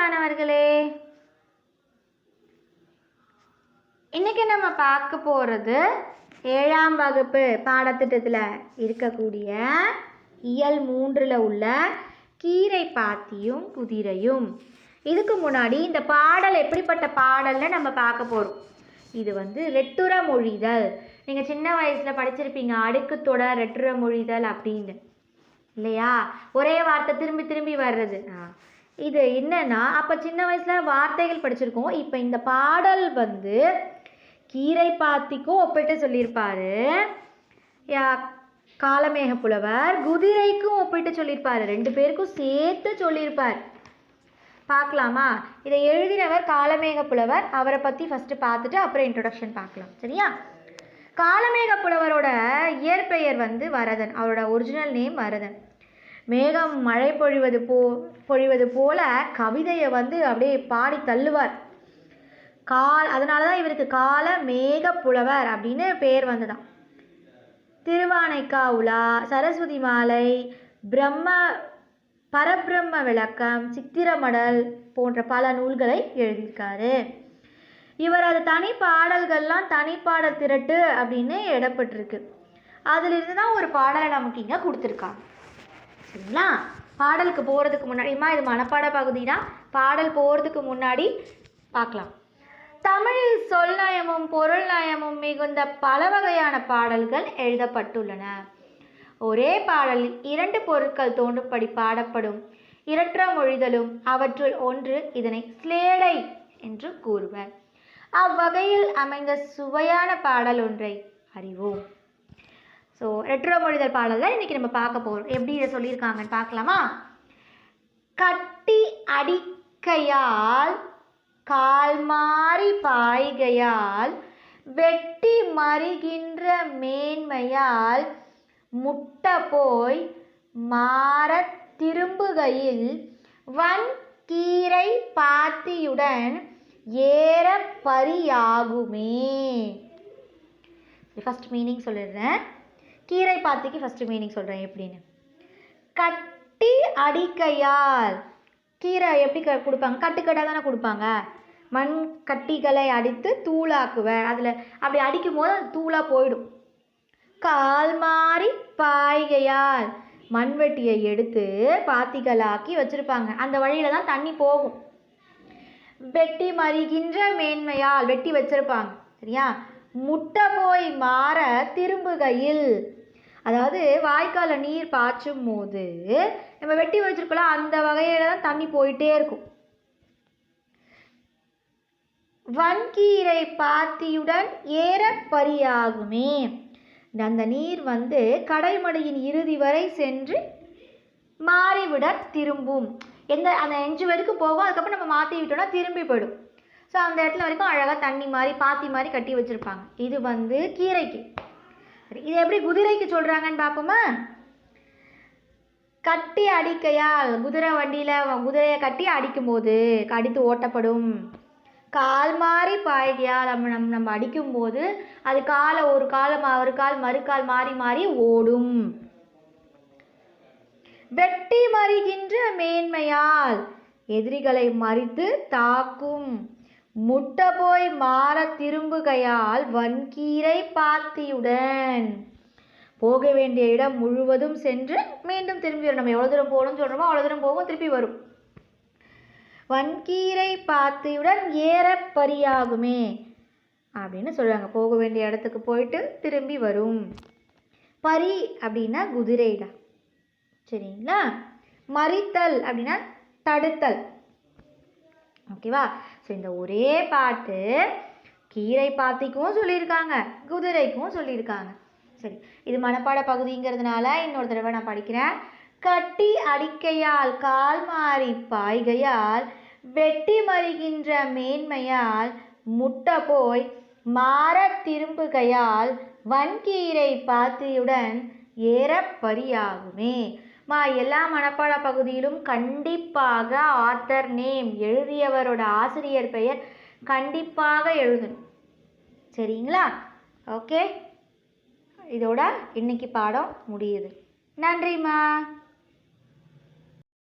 மாணவர்களே, இன்னைக்கு நம்ம பார்க்க போகிறது 7ஆம் வகுப்பு பாடத்திட்டத்தில் இருக்கக்கூடிய இயல் 3ல் உள்ள கீரை பாத்தியும் குதிரையும். இதுக்கு முன்னாடி இந்த பாடல் எப்படிப்பட்ட பாடல்னு நம்ம பார்க்க போகிறோம். இது ரெட்டுற மொழிதல். நீங்கள் சின்ன வயசில் படிச்சிருப்பீங்க, அடுக்குத்தொடர் ரெட்டுற மொழிதல் அப்படின்னு, இல்லையா? ஒரே வார்த்தை திரும்பி திரும்பி வர்றது. இது என்னன்னா, அப்போ சின்ன வயசில் வார்த்தைகள் படிச்சிருக்கோம். இப்போ இந்த பாடல் கீரை பாத்திக்கும் ஒப்பிட்டு சொல்லியிருப்பாரு காலமேக புலவர், குதிரைக்கும் ஒப்பிட்டு சொல்லியிருப்பாரு, 2 பேருக்கும் சேர்த்து சொல்லியிருப்பார். பார்க்கலாமா? இதை எழுதினவர் காலமேக புலவர். அவரை பற்றி ஃபஸ்ட்டு பார்த்துட்டு அப்புறம் இன்ட்ரொடக்ஷன் பார்க்கலாம், சரியா? காலமேக புலவரோட இயற்பெயர் வரதன். அவரோட ஒரிஜினல் நேம் வரதன். மேகம் மழை பொழிவது போல கவிதையை அப்படியே பாடி தள்ளுவார். அதனால தான் இவருக்கு காலமேக புலவர் அப்படின்னு பேர் வந்ததான். திருவானைக்கா உலா, சரஸ்வதி மாலை, பரபிரம்ம விளக்கம், சித்திரமடல் போன்ற பல நூல்களை எழுதியிருக்காரு. இவரது தனி பாடல்கள்லாம் தனிப்பாடல் திரட்டு அப்படின்னு இடப்பட்டிருக்கு. அதிலிருந்து தான் ஒரு பாடலை நமக்கு இங்கே கொடுத்துருக்காங்க, சரிங்களா? பாடலுக்கு போகிறதுக்கு முன்னாடிமா, இது மனப்பாட பகுதி தான். பாடல் போகிறதுக்கு முன்னாடி பார்க்கலாம். தமிழில் சொல் நயமும் பொருள் நயமும் மிகுந்த பல வகையான பாடல்கள் எழுதப்பட்டுள்ளன. ஒரே பாடலில் 2 பொருட்கள் தோன்றும்படி பாடப்படும் இரற்ற மொழிதலும் அவற்றுள் ஒன்று. இதனை ஸ்லேடை என்று கூறுவர். அவ்வகையில் அமைந்த சுவையான பாடல் ஒன்றை அறிவோம். ஸோ ரெட்டுற மொழிதல் பாடல்கள் இன்னைக்கு நம்ம பார்க்க போகிறோம். எப்படி இதை சொல்லியிருக்காங்கன்னு பார்க்கலாமா? கட்டி அடிக்கையால் கால் மாறி பாய்கையால் வெட்டி மறிகின்ற மேன்மையால் முட்ட போய் மாற திரும்புகையில் வன் கீரை பாத்தியுடன் ஏற பரியாகுமே. ஃபர்ஸ்ட் மீனிங் சொல்லிடுறேன். கீரை பாத்திக்கு ஃபர்ஸ்ட் மீனிங் சொல்கிறேன் எப்படின்னு. கட்டி அடிக்கையால், கீரை எப்படி கொடுப்பாங்க? கட்டுக்கட்டாக தானே கொடுப்பாங்க. மண் கட்டிகளை அடித்து தூளாக்குவேன். அதில் அப்படி அடிக்கும் போது அது தூளாக போயிடும். கால் மாறி பாய்கையால், மண்வெட்டியை எடுத்து பாத்திகளாக்கி வச்சுருப்பாங்க. அந்த வழியில் தான் தண்ணி போகும். வெட்டி மறிகின்ற மேன்மையால், வெட்டி வச்சிருப்பாங்க, சரியா? முட்டை போய் மாற திரும்புகையில், அதாவது வாய்க்கால நீர் பாய்ச்சும் போது நம்ம வெட்டி வச்சிருக்கலாம், அந்த வகையில தான் தண்ணி போயிட்டே இருக்கும். வன்கீரை பாத்தியுடன் ஏற பரியாகுமே, அந்த நீர் கடைமடையின் இறுதி வரை சென்று மாறிவிட திரும்பும். அந்த எஞ்சு வரைக்கும் போகும். அதுக்கப்புறம் நம்ம மாற்றி விட்டோம்னா திரும்பி போயிடும். ஸோ அந்த இடத்துல வரைக்கும் அழகாக தண்ணி மாதிரி பாத்தி மாதிரி கட்டி வச்சுருப்பாங்க. இது கீரைக்கு. சரி, இது எப்படி குதிரைக்கு சொல்கிறாங்கன்னு பார்ப்போமா? கட்டி அடிக்கையால், குதிரை வண்டியில் குதிரையை கட்டி அடிக்கும்போது அடித்து ஓட்டப்படும். கால் மாறி பாய்கையால், நம்ம அடிக்கும்போது அது ஒரு கால் மறுகால் மாறி மாறி ஓடும். வெட்டி மறிகின்ற மேன்மையால், எதிரிகளை மறித்து தாக்கும். முட்டை போய் மாற திரும்புகையால் வன்கீரை பாத்தியுடன், போக வேண்டிய இடம் முழுவதும் சென்று மீண்டும் திரும்பி வரும். நம்ம எவ்வளோ தூரம் போகணும்னு சொல்கிறோமோ அவ்வளோ தூரம் போகும், திருப்பி வரும். வன்கீரை பாத்தியுடன் ஏற பரியாகுமே அப்படின்னு சொல்கிறாங்க. போக வேண்டிய இடத்துக்கு போயிட்டு திரும்பி வரும். பரி அப்படின்னா குதிரைடா, சரிங்களா? மறித்தல் அப்படின்னா தடுத்தல், ஓகேவா? ஸோ இந்த ஒரே பாட்டு கீரை பாத்திக்கும் சொல்லியிருக்காங்க, குதிரைக்கும் சொல்லியிருக்காங்க. சரி, இது மனப்பாட பகுதிங்கிறதுனால இன்னொரு தடவை நான் படிக்கிறேன். கட்டி அடிக்கையால் கால் மாறி பாய்கையால் வெட்டி மறிகின்ற மேன்மையால் முட்டை போய் மாற திரும்புகையால் வன்கீரை பாத்தியுடன் ஏற பரியாகுமே. எல்லா மனப்பாட பகுதியிலும் கண்டிப்பாக ஆத்தர் நேம், எழுதியவரோட ஆசிரியர் பெயர் கண்டிப்பாக எழுதணும், சரிங்களா? ஓகே, இதோட இன்னைக்கு பாடம் முடியுது. நன்றிம்மா.